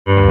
Isang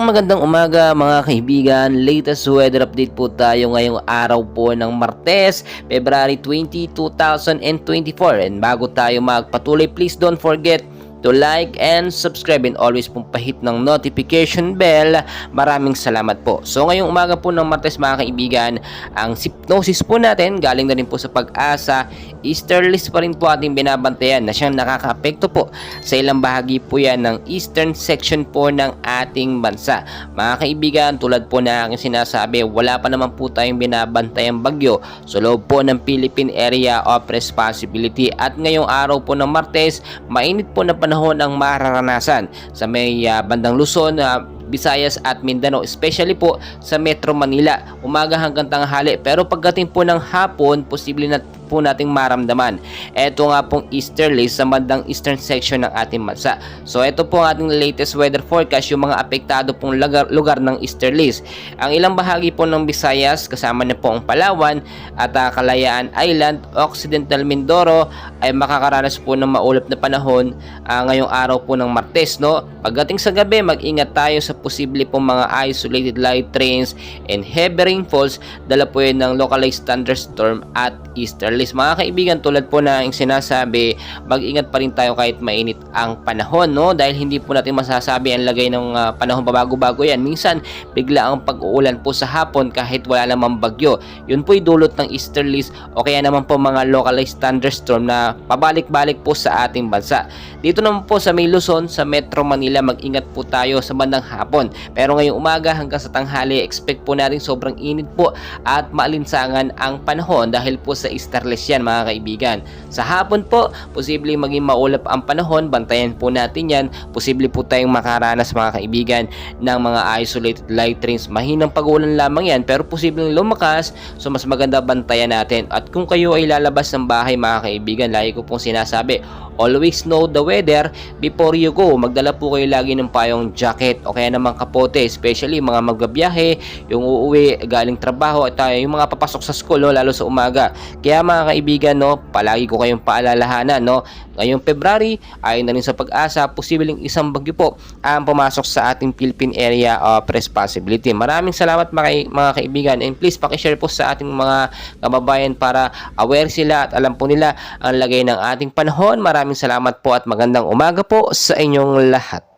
magandang umaga mga kaibigan, latest weather update po tayo ngayong araw po ng Martes, February 20, 2024. And bago tayo magpatuloy, please don't forget to like and subscribe and always pong pahit ng notification bell. Maraming salamat po. So ngayong umaga po ng Martes mga kaibigan, ang hypnosis po natin galing na rin po sa Pag-asa. Easterlies pa rin po ating binabantayan na siyang nakakaapekto po sa ilang bahagi po yan ng eastern section po ng ating bansa. Mga kaibigan, tulad po na aking sinasabi, wala pa naman po tayong binabantayang bagyo sa loob po ng Philippine Area of Responsibility. At ngayong araw po ng Martes, mainit po na panahon ang mararanasan sa may bandang Luzon, Visayas at Mindanao, especially po sa Metro Manila, umaga hanggang tanghali. Pero pagdating po ng hapon, posible na po nating maramdaman ito nga pong easterlies sa bandang eastern section ng ating bansa. So ito po ang ating latest weather forecast, yung mga apektado pong lugar ng easterlies. Ang ilang bahagi po ng Visayas, kasama na po ang Palawan at Kalayaan Island, Occidental Mindoro ay makakaranas po ng maulap na panahon ngayong araw po ng Martes, no? Pagdating sa gabi, mag-ingat tayo sa posible pong mga isolated light rains and heavy rainfalls, dala po yun ng localized thunderstorm at easterlies. Mga kaibigan, tulad po na yung sinasabi, mag-ingat pa rin tayo kahit mainit ang panahon, no? Dahil hindi po natin masasabi ang lagay ng panahon, babago-bago yan. Minsan, bigla ang pag-uulan po sa hapon kahit wala namang bagyo. Yun po'y dulot ng easterlies o kaya naman po mga localized thunderstorm na pabalik-balik po sa ating bansa. Dito naman po sa may Luzon, sa Metro Manila, mag-ingat po tayo sa bandang hapon. Pero ngayong umaga hanggang sa tanghali, expect po natin sobrang init po at maalinsangan ang panahon dahil po sa easterlies yan mga kaibigan. Sa hapon po, posibleng maging maulap ang panahon, bantayan po natin yan. Posible po tayong makaranas mga kaibigan ng mga isolated light rains. Mahinang pag-ulan lamang yan pero posibleng lumakas, so mas maganda bantayan natin. At kung kayo ay lalabas ng bahay mga kaibigan, lagi ko pong sinasabi, always know the weather before you go. Magdala po kayo lagi ng payong jacket o kaya naman kapote, especially mga magbabiyahe, yung uuwi galing trabaho at yung mga papasok sa school, no, lalo sa umaga. Kaya mga kaibigan, no, palagi ko kayong paalalahanan, no, ngayong February, ayon na rin sa Pag-asa, posibleng isang bagyo po ang pumasok sa ating Philippine Area of Responsibility. Maraming salamat mga kaibigan, and please pakishare po sa ating mga kababayan para aware sila at alam po nila ang lagay ng ating panahon. Maraming salamat po at magandang umaga po sa inyong lahat.